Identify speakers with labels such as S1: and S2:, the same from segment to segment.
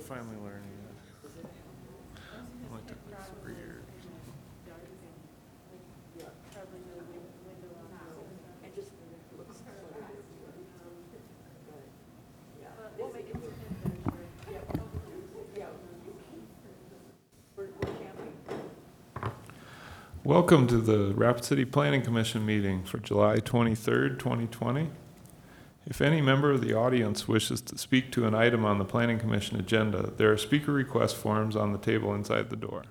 S1: finally learning it. It only took like 3 years. Welcome to the Rapid City Planning Commission meeting for July 23rd, 2020. If any member of the audience wishes to speak to an item on the Planning Commission agenda, there are speaker request forms on the table inside the door.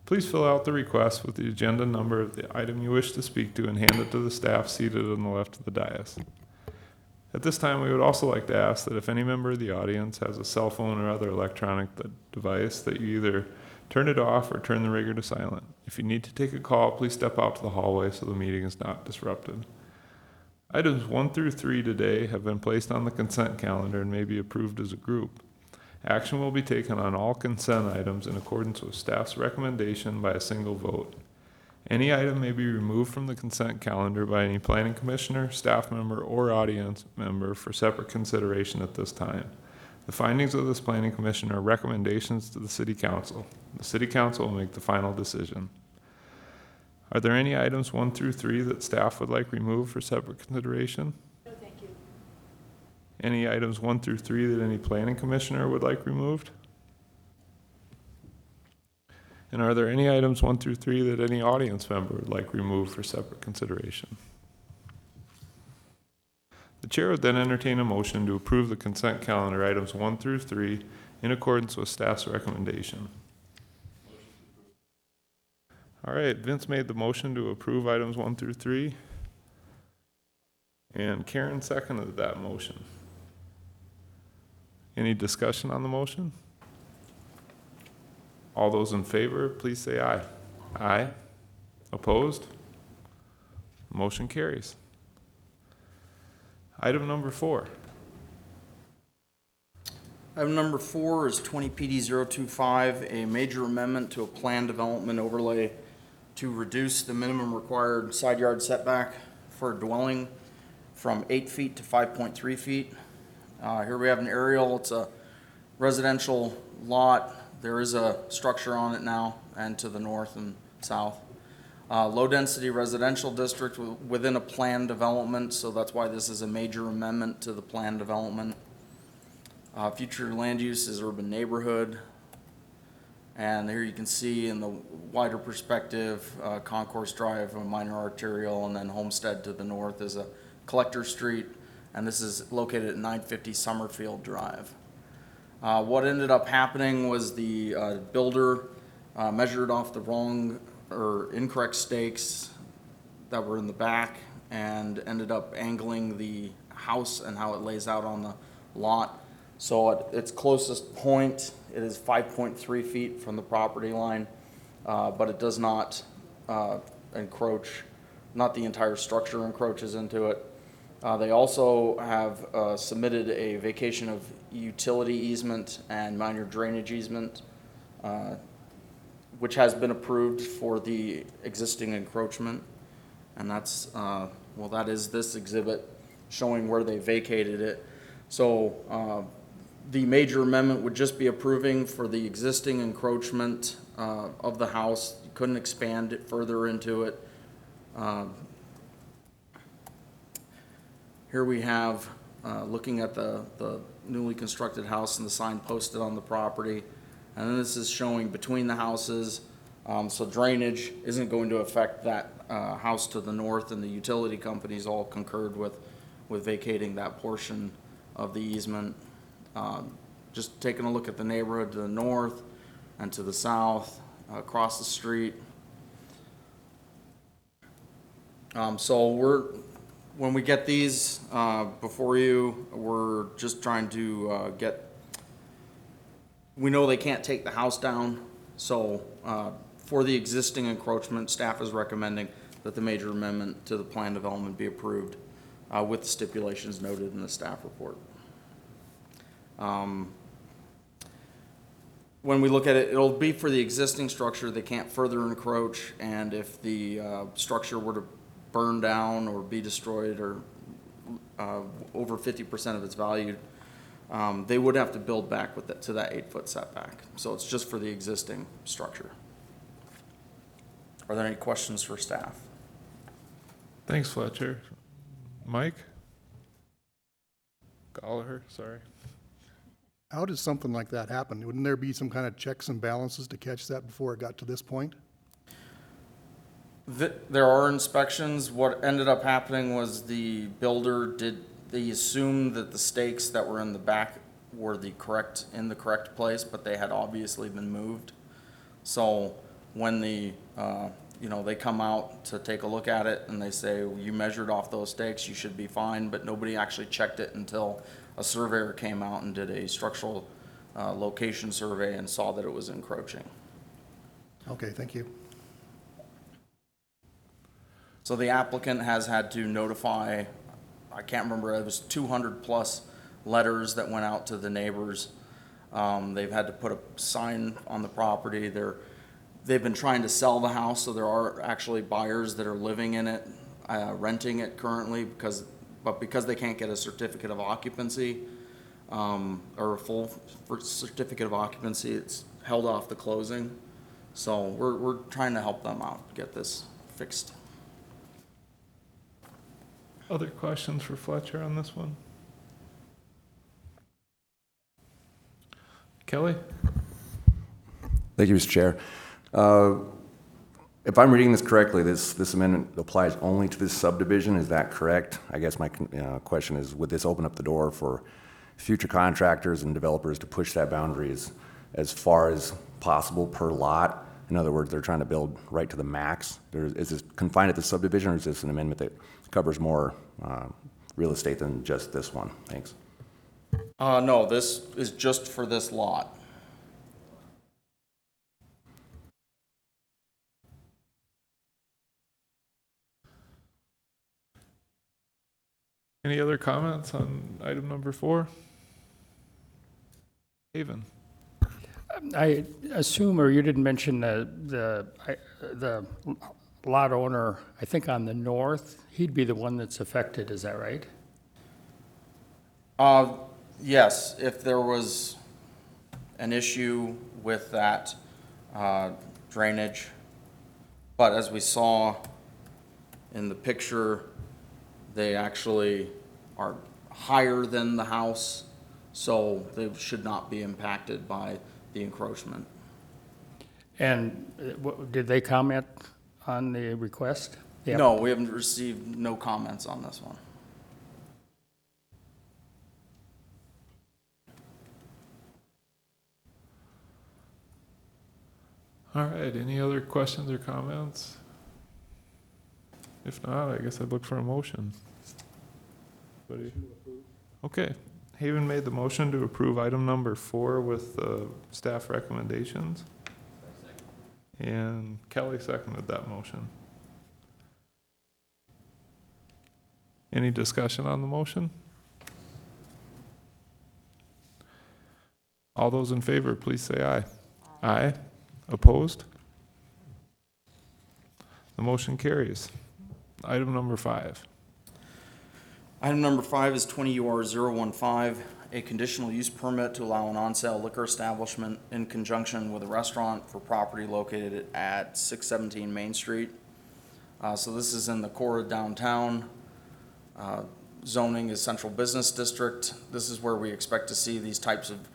S1: Please fill out the request with the agenda number of the item you wish to speak to and hand it to the staff seated on the left of the dais. At this time, we would also like to ask that if any member of the audience has a cell phone or other electronic device, that you either turn it off or turn the ringer to silent. If you need to take a call, please step out to the hallway so the meeting is not disrupted. Items 1 through 3 today have been placed on the consent calendar and may be approved as a group. Action will be taken on all consent items in accordance with staff's recommendation by a single vote. Any item may be removed from the consent calendar by any planning commissioner, staff member, or audience member for separate consideration at this time. The findings of this planning commission are recommendations to the city council. The city council will make the final decision. Are there any items 1 through 3 that staff would like removed for separate consideration?
S2: No, thank you.
S1: Any items 1 through 3 that any planning commissioner would like removed? And are there any items 1 through 3 that any audience member would like removed for separate consideration? The chair would then entertain a motion to approve the consent calendar items 1 through 3 in accordance with staff's recommendation. All right, Vince made the motion to approve items 1 through 3. And Karen seconded that motion. Any discussion on the motion? All those in favor, please say aye. Aye. Opposed? Motion carries. Item number 4.
S3: Item number 4 is 20 PD 025, a major amendment to a plan development overlay to reduce the minimum required side yard setback for a dwelling from 8 feet to 5.3 feet. Here we have an aerial. It's a residential lot. There is a structure on it now and to the north and south. Low-density residential district within a planned development, so that's why this is a major amendment to the planned development. Future land use is urban neighborhood. And here you can see in the wider perspective, Concourse Drive, a minor arterial, and then Homestead to the north is a collector street, and this is located at 950 Summerfield Drive. What ended up happening was the builder measured off the wrong or incorrect stakes that were in the back and ended up angling the house and how it lays out on the lot. So at its closest point, it is 5.3 feet from the property line, but it does not encroach, not the entire structure encroaches into it. They also have submitted a vacation of utility easement and minor drainage easement, which has been approved for the existing encroachment. And that's, well, that is this exhibit showing where they vacated it. So the major amendment would just be approving for the existing encroachment of the house. You couldn't expand it further into it. Here we have, looking at the newly constructed house and the sign posted on the property. And then this is showing between the houses. So drainage isn't going to affect that house to the north, and the utility companies all concurred with vacating that portion of the easement. Just taking a look at the neighborhood to the north and to the south, across the street. So when we get these before you, we're just trying to we know they can't take the house down, so for the existing encroachment, staff is recommending that the major amendment to the plan development be approved with the stipulations noted in the staff report. When we look at it, it'll be for the existing structure. They can't further encroach, and if the structure were to burn down or be destroyed or over 50% of its value, they would have to build back with it to that 8-foot setback. So it's just for the existing structure. Are there any questions for staff?
S1: Thanks, Fletcher. Mike? Gallagher, sorry.
S2: How does something like that happen? Wouldn't there be some kind of checks and balances to catch that before it got to this point?
S3: There are inspections. What ended up happening was they assumed that the stakes that were in the back were in the correct place, but they had obviously been moved. So when they come out to take a look at it and they say, you measured off those stakes, you should be fine, but nobody actually checked it until a surveyor came out and did a structural location survey and saw that it was encroaching.
S2: Okay, thank you.
S3: So the applicant has had to notify, I can't remember, it was 200 plus letters that went out to the neighbors. They've had to put a sign on the property. They've been trying to sell the house, so there are actually buyers that are living in it, renting it currently, because they can't get a certificate of occupancy, or a full certificate of occupancy, it's held off the closing. So we're trying to help them out, get this fixed.
S1: Other questions for Fletcher on this one? Kelly?
S4: Thank you, Mr. Chair. If I'm reading this correctly, this amendment applies only to this subdivision. Is that correct? I guess my question is, would this open up the door for future contractors and developers to push that boundary as far as possible per lot? In other words, they're trying to build right to the max. Is this confined at the subdivision, or is this an amendment that covers more real estate than just this one? Thanks.
S3: No, this is just for this lot.
S1: Any other comments on item number 4? Haven?
S5: I assume, or you didn't mention the lot owner, I think on the north, he'd be the one that's affected, is that right?
S3: Yes, if there was an issue with that drainage, but as we saw in the picture, they actually are higher than the house, so they should not be impacted by the encroachment.
S5: And did they comment on the request?
S3: No, we haven't received no comments on this one.
S1: All right, any other questions or comments? If not, I guess I'd look for a motion. Okay, Haven made the motion to approve item number 4 with staff recommendations. And Kelly seconded that motion. Any discussion on the motion? All those in favor, please say aye. Aye. Opposed? The motion carries. Item number 5.
S3: Item number 5 is 20 UR 015, a conditional use permit to allow an on-sale liquor establishment in conjunction with a restaurant for property located at 617 Main Street. So this is in the core of downtown. Zoning is Central Business District. This is where we expect to see these types of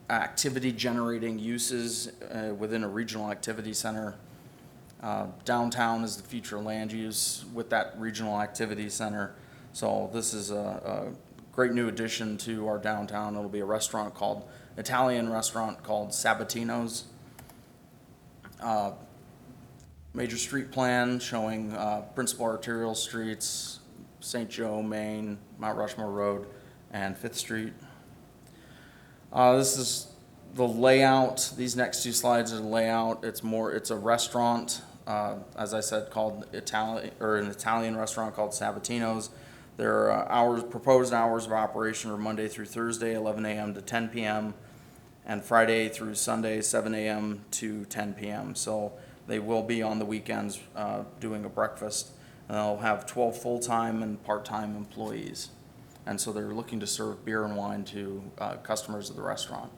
S3: activity-generating uses within a regional activity center. Downtown is the future land use with that regional activity center. So this is a great new addition to our downtown. It'll be a Italian restaurant called Sabatino's. Major street plan showing principal arterial streets, St. Joe, Main, Mount Rushmore Road, and 5th Street. This is the layout. These next 2 slides are the layout. It's a restaurant, as I said, called an Italian restaurant called Sabatino's. Their proposed hours of operation are Monday through Thursday, 11 a.m. to 10 p.m., and Friday through Sunday, 7 a.m. to 10 p.m. So they will be on the weekends doing a breakfast, and they'll have 12 full-time and part-time employees. and so they're looking to serve beer and wine to customers of the restaurant.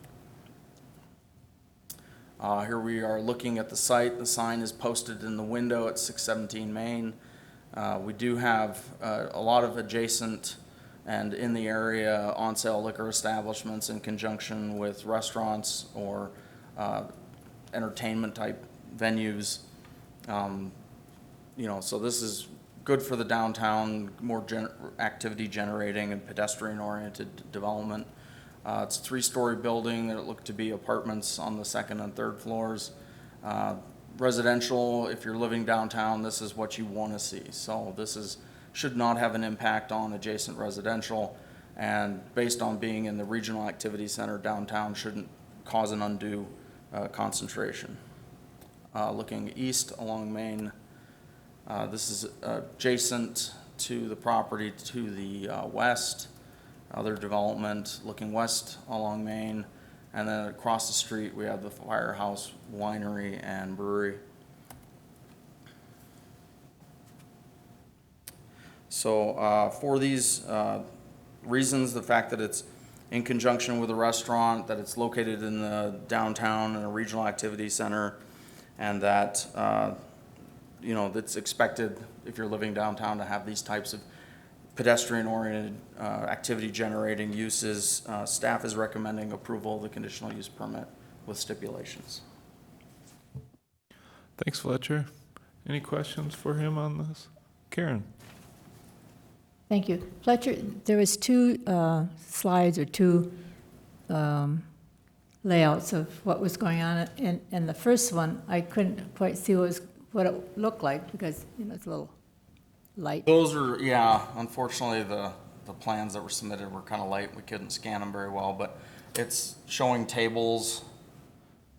S3: Here we are looking at the site. The sign is posted in the window at 617 Main. We do have a lot of adjacent and in the area on-sale liquor establishments in conjunction with restaurants or entertainment type venues. So this is good for the downtown, more activity generating and pedestrian oriented development. It's a 3-story building that looked to be apartments on the 2nd and 3rd floors. Residential, if you're living downtown, this is what you want to see. So this should not have an impact on adjacent residential, and based on being in the regional activity center downtown, shouldn't cause an undue concentration. Looking east along Main, this is adjacent to the property to the west. Other development looking west along Main, and then across the street we have the Firehouse Winery and Brewery. So for these reasons, the fact that it's in conjunction with a restaurant, that it's located in the downtown in a regional activity center, and that that's expected if you're living downtown to have these types of pedestrian-oriented activity-generating uses, staff is recommending approval of the conditional use permit with stipulations.
S1: Thanks, Fletcher. Any questions for him on this? Karen?
S6: Thank you. Fletcher, there was 2 slides or 2 layouts of what was going on, and the first one, I couldn't quite see what it looked like because, it's a little light.
S3: Those are, yeah, unfortunately, the plans that were submitted were kind of light. We couldn't scan them very well, but it's showing tables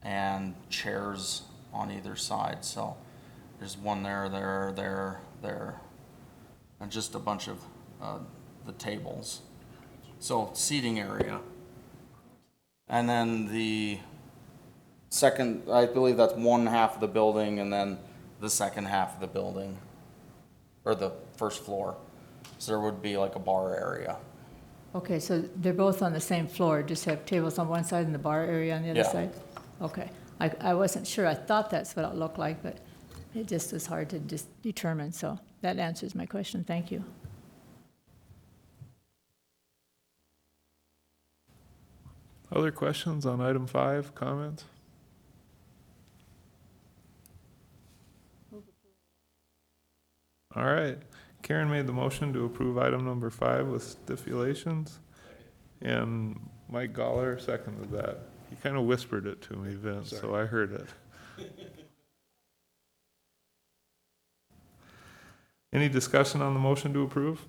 S3: and chairs on either side. So there's one there, and just a bunch of the tables. So seating area. And then the second, I believe that's one half of the building, and then the second half of the building, or the first floor. So there would be like a bar area.
S6: Okay, so they're both on the same floor, just have tables on one side and the bar area on the other
S3: Yeah.
S6: side? Okay. I wasn't sure. I thought that's what it looked like, but it just was hard to determine, so that answers my question. Thank you.
S1: Other questions on item 5, comments? All right. Karen made the motion to approve item number 5 with stipulations, and Mike Goller seconded that. He kind of whispered it to me, Vince, so I heard it. Any discussion on the motion to approve?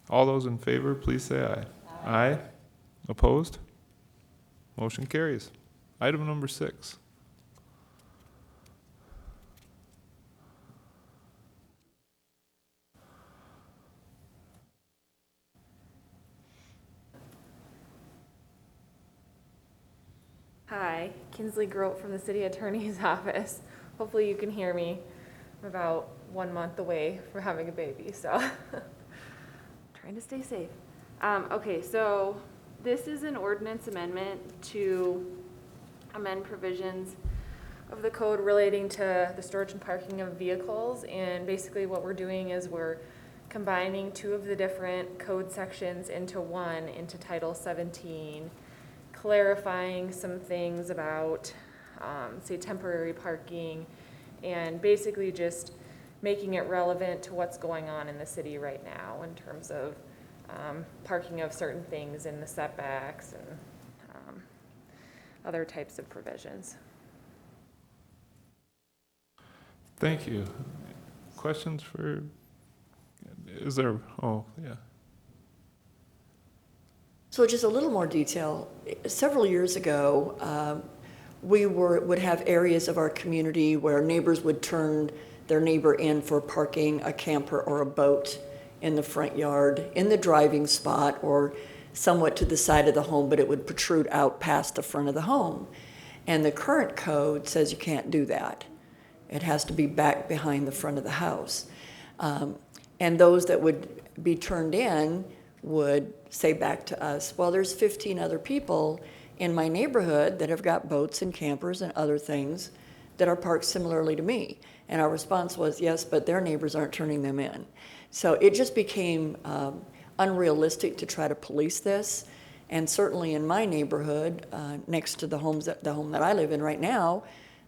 S1: All those in favor, please say aye. Aye. Opposed? Motion carries. Item number 6.
S7: Hi, Kinsley Grote from the City Attorney's Office. Hopefully you can hear me. I'm about 1 month away from having a baby, so trying to stay safe. Okay, so this is an ordinance amendment to amend provisions of the code relating to the storage and parking of vehicles. And basically what we're doing is we're combining 2 of the different code sections into one, into Title 17, clarifying some things about, say, temporary parking, and basically just making it relevant to what's going on in the city right now in terms of parking of certain things in the setbacks and other types of provisions.
S1: Thank you. Questions for, is there, oh, yeah.
S8: So just a little more detail. Several years ago, we would have areas of our community where neighbors would turn their neighbor in for parking a camper or a boat in the front yard, in the driving spot, or somewhat to the side of the home, but it would protrude out past the front of the home. And the current code says you can't do that. It has to be back behind the front of the house. And those that would be turned in would say back to us, well, there's 15 other people in my neighborhood that have got boats and campers and other things that are parked similarly to me. And our response was, yes, but their neighbors aren't turning them in. So it just became unrealistic to try to police this. And certainly in my neighborhood, next to the home that I live in right now,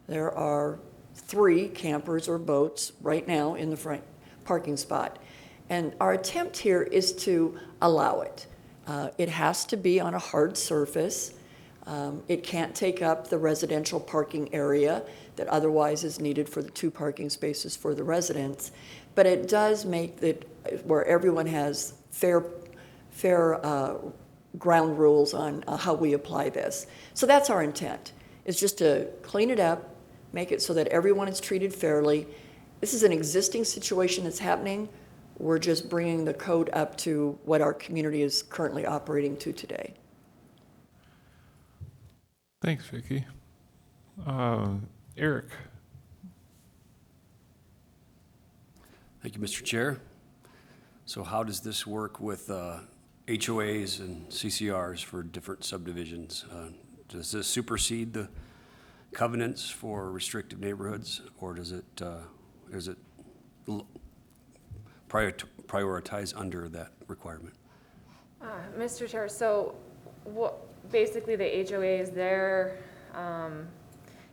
S8: there are 3 campers or boats right now in the front parking spot. And our attempt here is to allow it. It has to be on a hard surface. It can't take up the residential parking area that otherwise is needed for the 2 parking spaces for the residents. But it does make it where everyone has fair ground rules on how we apply this. So that's our intent, is just to clean it up, make it so that everyone is treated fairly. This is an existing situation that's happening. We're just bringing the code up to what our community is currently operating to today.
S1: Thanks, Vicki. Eric?
S9: Thank you, Mr. Chair. So how does this work with HOAs and CCRs for different subdivisions? Does this supersede the covenants for restrictive neighborhoods, or does it prioritize under that requirement?
S7: Mr. Chair, so basically the HOAs, their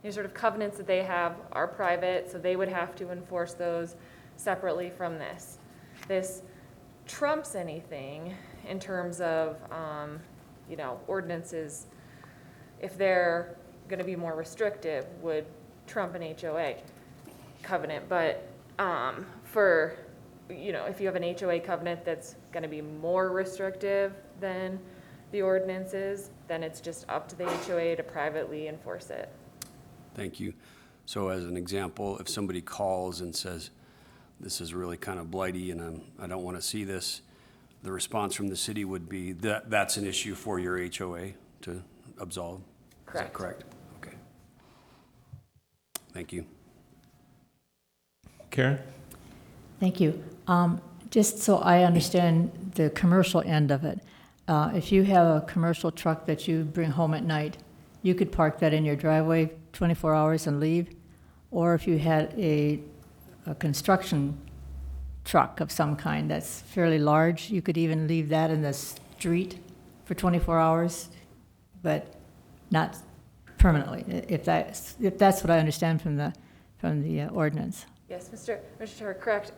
S7: sort of covenants that they have are private, so they would have to enforce those separately from this. This trumps anything in terms of, ordinances, if they're going to be more restrictive, would trump an HOA covenant. But if you have an HOA covenant that's going to be more restrictive than the ordinances, then it's just up to the HOA to privately enforce it.
S9: Thank you. So as an example, if somebody calls and says, this is really kind of blighty and I don't want to see this, the response from the city would be that that's an issue for your HOA to absolve?
S7: Correct.
S9: Is that correct? Okay. Thank you.
S1: Karen?
S6: Thank you. Just so I understand the commercial end of it, if you have a commercial truck that you bring home at night, you could park that in your driveway 24 hours and leave. Or if you had a construction truck of some kind that's fairly large, you could even leave that in the street for 24 hours, but not permanently, if that's what I understand from the ordinance.
S7: Yes, Mr. Chair, correct.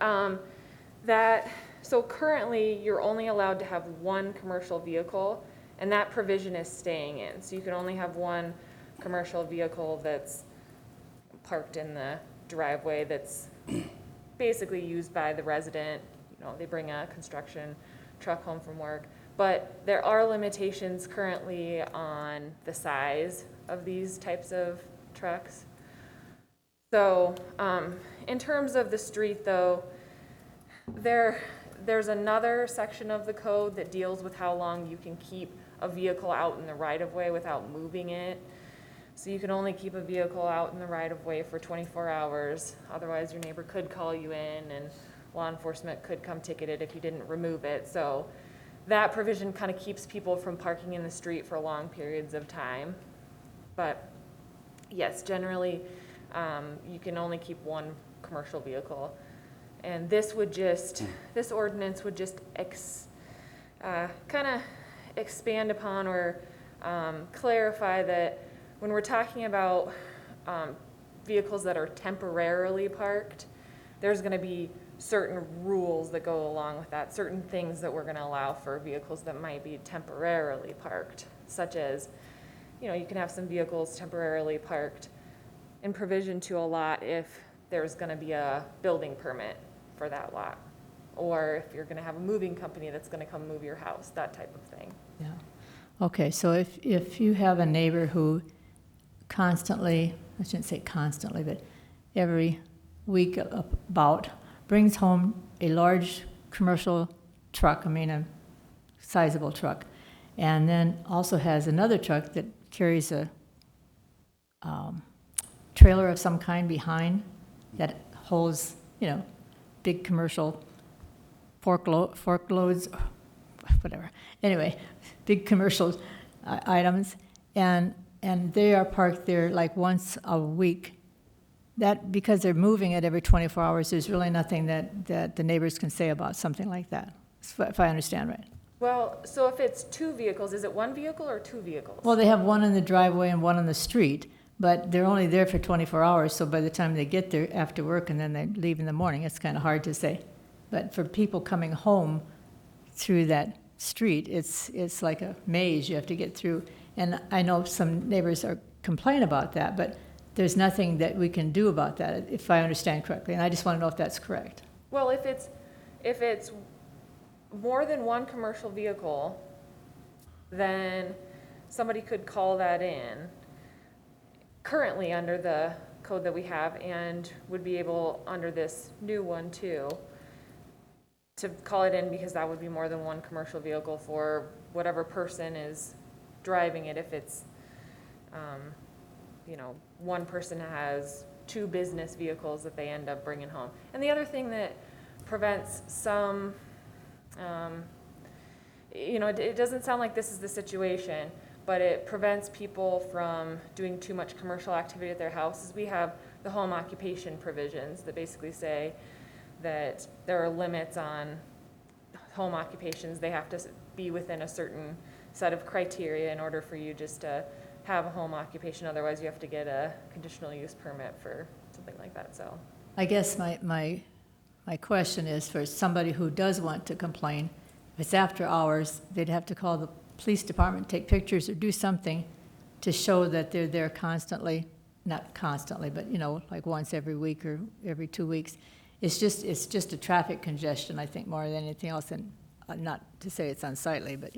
S7: So currently, you're only allowed to have 1 commercial vehicle, and that provision is staying in. So you can only have 1 commercial vehicle that's parked in the driveway that's basically used by the resident. They bring a construction truck home from work. But there are limitations currently on the size of these types of trucks. So in terms of the street, though, there's another section of the code that deals with how long you can keep a vehicle out in the right-of-way without moving it. So you can only keep a vehicle out in the right-of-way for 24 hours. Otherwise, your neighbor could call you in, and law enforcement could come ticket it if you didn't remove it. So that provision kind of keeps people from parking in the street for long periods of time. But yes, generally, you can only keep 1 commercial vehicle. And this ordinance would just kind of expand upon or clarify that when we're talking about vehicles that are temporarily parked, there's going to be certain rules that go along with that, certain things that we're going to allow for vehicles that might be temporarily parked, such as, you can have some vehicles temporarily parked in provision to a lot if there's going to be a building permit for that lot, or if you're going to have a moving company that's going to come move your house, that type of thing.
S6: Yeah. Okay, so if you have a neighbor who constantly, I shouldn't say constantly, but every week about, brings home a large commercial truck, a sizable truck, and then also has another truck that carries a trailer of some kind behind that holds, big commercial fork loads, whatever. Anyway, big commercial items, and they are parked there like once a week. That, because they're moving it every 24 hours, there's really nothing that the neighbors can say about something like that, if I understand right.
S7: Well, so if it's two vehicles, is it one vehicle or two vehicles?
S6: Well, they have one in the driveway and one on the street, but they're only there for 24 hours, so by the time they get there after work and then they leave in the morning, it's kind of hard to say. But for people coming home through that street, it's like a maze you have to get through. And I know some neighbors complain about that, but there's nothing that we can do about that, if I understand correctly. And I just want to know if that's correct.
S7: Well, if it's more than one commercial vehicle, then somebody could call that in currently under the code that we have, and would be able, under this new one too, to call it in, because that would be more than one commercial vehicle for whatever person is driving it. If it's, one person has two business vehicles that they end up bringing home. And the other thing that prevents some, it doesn't sound like this is the situation, but it prevents people from doing too much commercial activity at their houses. We have the home occupation provisions that basically say that there are limits on home occupations. They have to be within a certain set of criteria in order for you just to have a home occupation. Otherwise, you have to get a conditional use permit for something like that. So
S6: I guess my question is, for somebody who does want to complain, if it's after hours, they'd have to call the police department, take pictures or do something to show that they're there constantly, not constantly, but like once every week or every 2 weeks. It's just a traffic congestion, I think, more than anything else. And not to say it's unsightly, but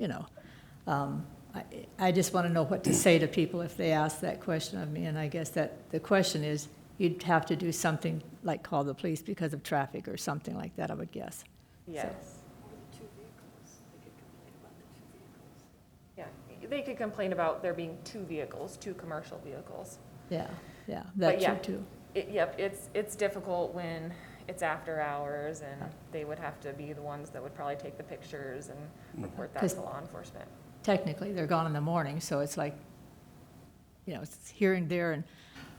S6: I just want to know what to say to people if they ask that question of me. And I guess that the question is, you'd have to do something like call the police because of traffic or something like that, I would guess.
S7: yes. Yeah, they could complain about there being two vehicles, two commercial vehicles.
S6: Yeah,
S7: But
S6: that's
S7: yeah,
S6: true too.
S7: Yep, it's difficult when it's after hours, and they would have to be the ones that would probably take the pictures and report that
S6: 'Cause
S7: to law enforcement.
S6: Technically, they're gone in the morning, so it's like, it's here and there,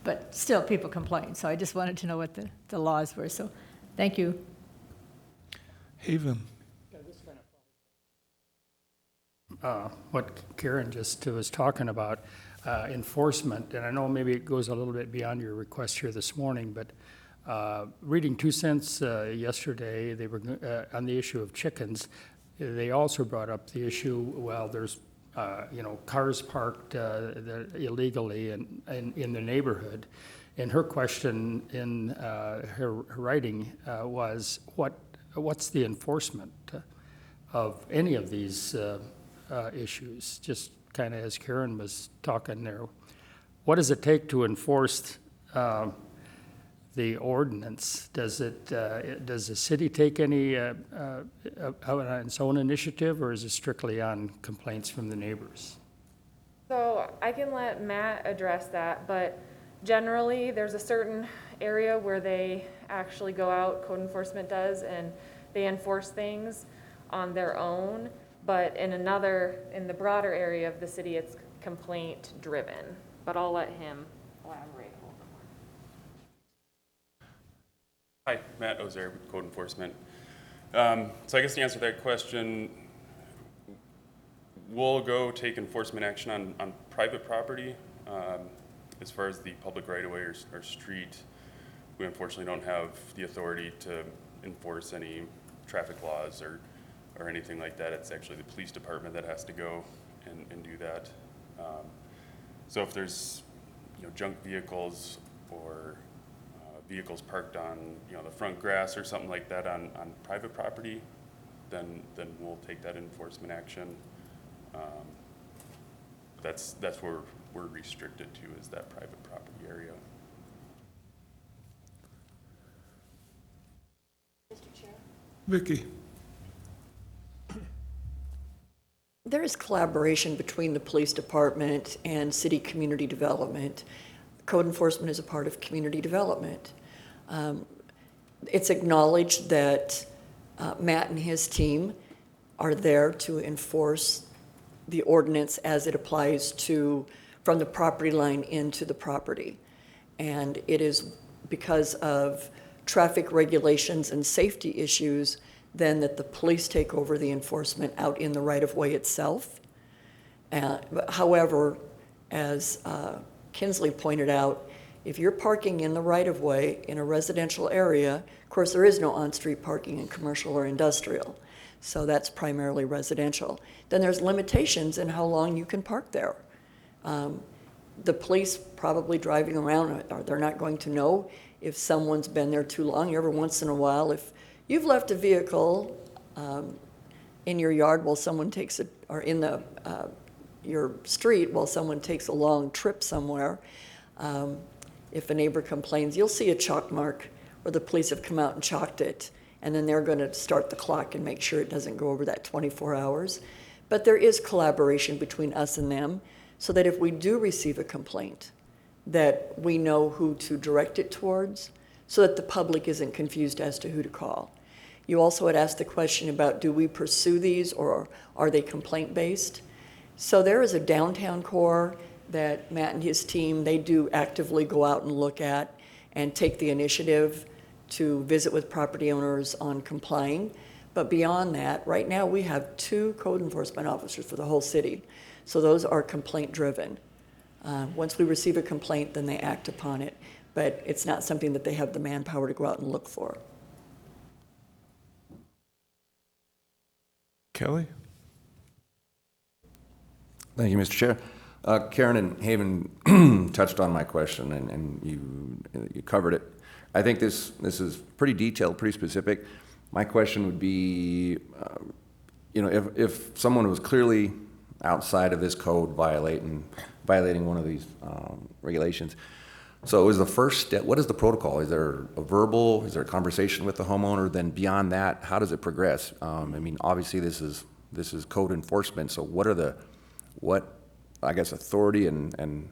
S6: but still, people complain. So I just wanted to know what the laws were. So thank you.
S1: Haven.
S5: What Karen just was talking about, enforcement, and I know maybe it goes a little bit beyond your request here this morning, but reading 2 Cents yesterday, they were on the issue of chickens. They also brought up the issue, well, there's cars parked illegally in the neighborhood. And her question in her writing was, what's the enforcement of any of these issues? Just kind of as Karen was talking there, what does it take to enforce the ordinance? Does the city take any on its own initiative, or is it strictly on complaints from the neighbors?
S7: So I can let Matt address that, but generally, there's a certain area where they actually go out, code enforcement does, and they enforce things on their own. But in the broader area of the city, it's complaint driven. But I'll let him elaborate a little bit more.
S10: Hi, Matt Ozair with Code Enforcement. So I guess to answer that question, we'll go take enforcement action on private property. As far as the public right-of-way or street, we unfortunately don't have the authority to enforce any traffic laws or anything like that. It's actually the police department that has to go and do that. So if there's junk vehicles or vehicles parked on the front grass or something like that on private property, then we'll take that enforcement action. That's where we're restricted to, is that private property area.
S8: Mr. Chair?
S1: Vicki.
S8: There is collaboration between the police department and city community development. Code enforcement is a part of community development. It's acknowledged that Matt and his team are there to enforce the ordinance as it applies to, from the property line into the property. And it is because of traffic regulations and safety issues then that the police take over the enforcement out in the right-of-way itself. However, as Kinsley pointed out, if you're parking in the right-of-way in a residential area, of course, there is no on-street parking in commercial or industrial, so that's primarily residential. Then there's limitations in how long you can park there. The police probably driving around, they're not going to know if someone's been there too long. Every once in a while, if you've left a vehicle in your yard while someone takes it, or in the your street while someone takes a long trip somewhere, if a neighbor complains, you'll see a chalk mark where the police have come out and chalked it, and then they're going to start the clock and make sure it doesn't go over that 24 hours. But there is collaboration between us and them, so that if we do receive a complaint, that we know who to direct it towards, so that the public isn't confused as to who to call. You also had asked the question about, do we pursue these, or are they complaint-based? So there is a downtown core that Matt and his team, they do actively go out and look at and take the initiative to visit with property owners on complying. But beyond that, right now we have 2 code enforcement officers for the whole city. So those are complaint-driven. Once we receive a complaint, then they act upon it. But it's not something that they have the manpower to go out and look for.
S1: Kelly?
S4: Thank you, Mr. Chair. Karen and Haven touched on my question, and you covered it. I think this is pretty detailed, pretty specific. My question would be, if someone was clearly outside of this code violating one of these regulations, so is the first step, what is the protocol? Is there a verbal, is there a conversation with the homeowner? Then beyond that, how does it progress? Obviously this is code enforcement, so what authority and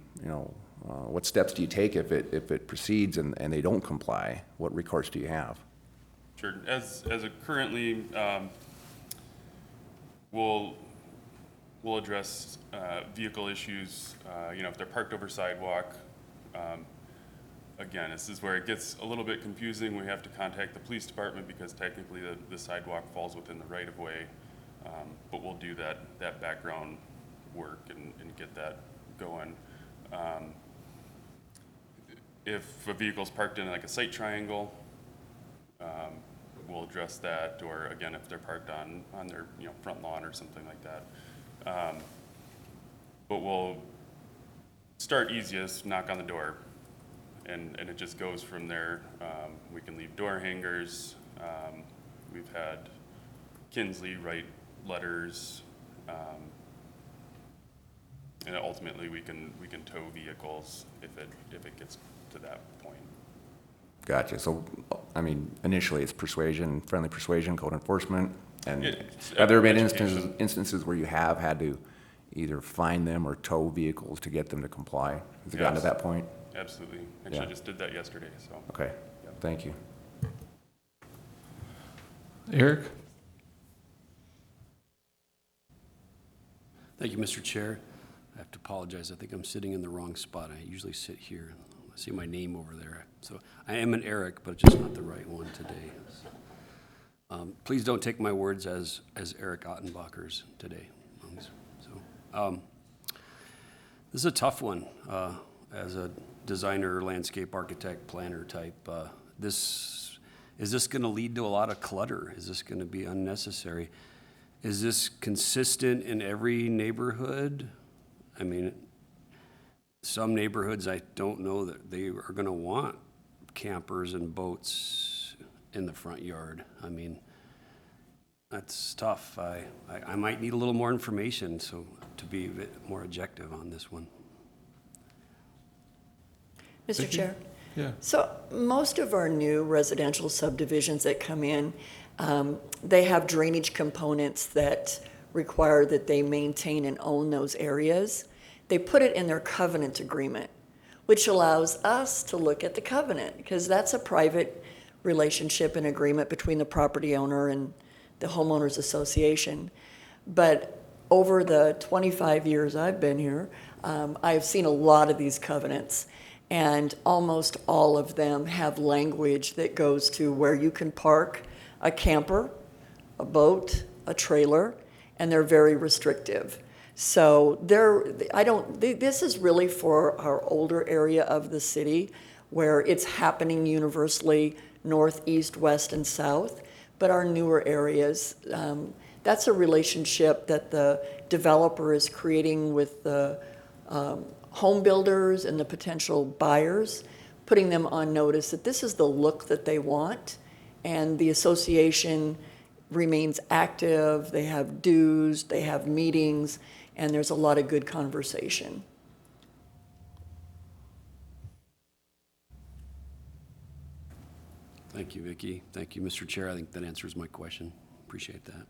S4: what steps do you take if it proceeds and they don't comply? What recourse do you have?
S10: Sure. As it currently, we'll address vehicle issues. If they're parked over sidewalk. Again, this is where it gets a little bit confusing. We have to contact the police department because technically the sidewalk falls within the right of way. But we'll do that background work and get that going. If a vehicle's parked in like a site triangle, we'll address that, or again, if they're parked on their front lawn or something like that. But we'll start easiest, knock on the door, and it just goes from there. We can leave door hangers. We've had Kinsley write letters, and ultimately we can tow vehicles if it gets to that point.
S4: Gotcha. So, initially it's persuasion, friendly persuasion, code enforcement, and have there been instances where you have had to either fine them or tow vehicles to get them to comply? Has it gotten to that point?
S10: Absolutely. Actually, I just did that yesterday, so.
S4: Okay, thank you.
S1: Eric?
S9: Thank you, Mr. Chair. I have to apologize. I think I'm sitting in the wrong spot. I usually sit here. I see my name over there. So I am an Eric, but just not the right one today. Please don't take my words as Eric Ottenbacher's today. This is a tough one. As a designer, landscape architect, planner type, is this going to lead to a lot of clutter? Is this going to be unnecessary? Is this consistent in every neighborhood? Some neighborhoods, I don't know that they are going to want campers and boats in the front yard. That's tough. I might need a little more information to be a bit more objective on this one.
S8: Mr. Chair?
S1: Yeah.
S8: So most of our new residential subdivisions that come in, they have drainage components that require that they maintain and own those areas. They put it in their covenant agreement, which allows us to look at the covenant, because that's a private relationship and agreement between the property owner and the homeowners association. But over the 25 years I've been here, I've seen a lot of these covenants, and almost all of them have language that goes to where you can park a camper, a boat, a trailer, and they're very restrictive. So this is really for our older area of the city where it's happening universally, north, east, west, and south. But our newer areas, that's a relationship that the developer is creating with the home builders and the potential buyers, putting them on notice that this is the look that they want, and the association remains active, they have dues, they have meetings, and there's a lot of good conversation.
S9: Thank you, Vicki. Thank you, Mr. Chair. I think that answers my question. Appreciate that.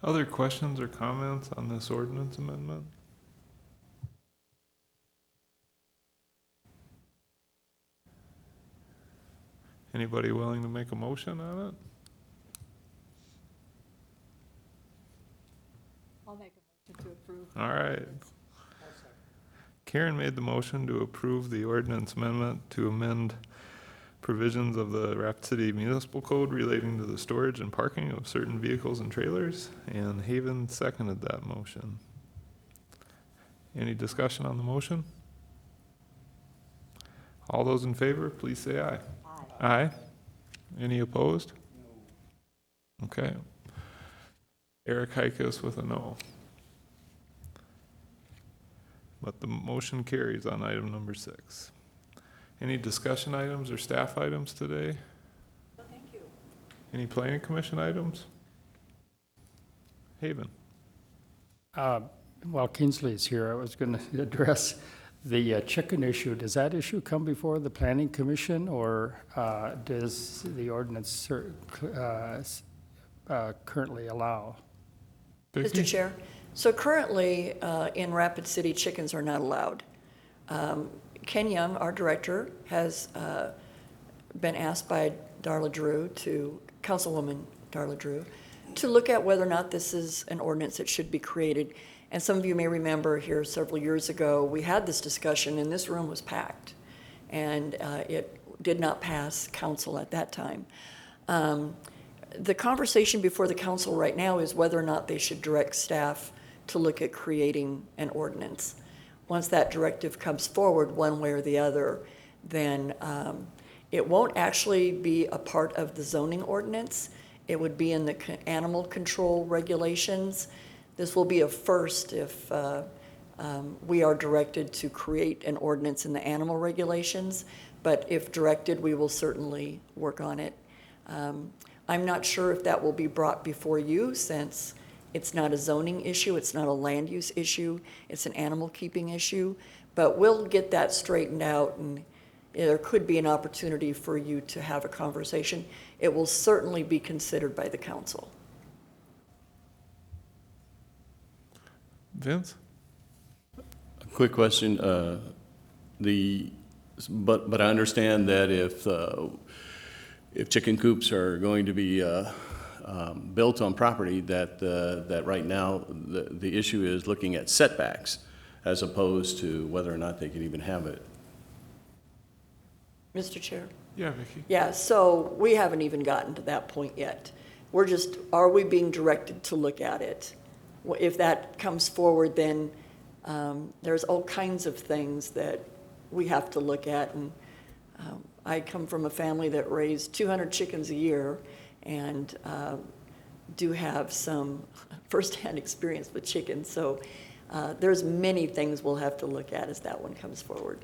S1: Other questions or comments on this ordinance amendment? Anybody willing to make a motion on it?
S6: I'll make a motion to approve.
S1: All right. Karen made the motion to approve the ordinance amendment to amend provisions of the Rapid City Municipal Code relating to the storage and parking of certain vehicles and trailers, and Haven seconded that motion. Any discussion on the motion? All those in favor, please say aye. Aye. Any opposed? No. Okay. Eric Heikus with a no. But the motion carries on item number 6. Any discussion items or staff items today?
S8: Well, thank you.
S1: Any planning commission items? Haven.
S5: While Kingsley is here, I was going to address the chicken issue. Does that issue come before the planning commission, or does the ordinance currently allow?
S1: Vicki?
S8: Mr. Chair, so currently in Rapid City, chickens are not allowed. Ken Young, our director, has been asked by Councilwoman Darla Drew, to look at whether or not this is an ordinance that should be created. And some of you may remember here several years ago, we had this discussion and this room was packed. And it did not pass council at that time. The conversation before the council right now is whether or not they should direct staff to look at creating an ordinance. Once that directive comes forward one way or the other, then it won't actually be a part of the zoning ordinance. It would be in the animal control regulations. This will be a first if we are directed to create an ordinance in the animal regulations, but if directed, we will certainly work on it. I'm not sure if that will be brought before you, since it's not a zoning issue, it's not a land use issue, it's an animal keeping issue, but we'll get that straightened out, and there could be an opportunity for you to have a conversation. It will certainly be considered by the council.
S1: Vince?
S11: A quick question. But I understand that if chicken coops are going to be built on property, that right now the issue is looking at setbacks as opposed to whether or not they can even have it.
S8: Mr. Chair?
S1: Yeah, Vicki.
S8: Yeah, so we haven't even gotten to that point yet. We're just, are we being directed to look at it? If that comes forward, then there's all kinds of things that we have to look at. And I come from a family that raised 200 chickens a year, and do have some firsthand experience with chickens. So there's many things we'll have to look at as that one comes forward.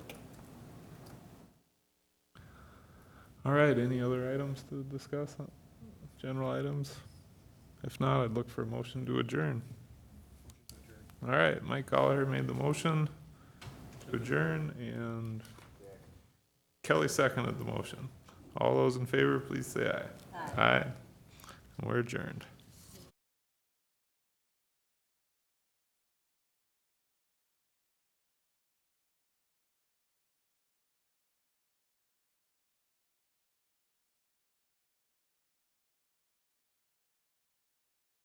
S1: All right, any other items to discuss? General items? If not, I'd look for a motion to adjourn. All right, Mike Gallagher made the motion to adjourn, and Kelly seconded the motion. All those in favor, please say aye. Aye. We're adjourned.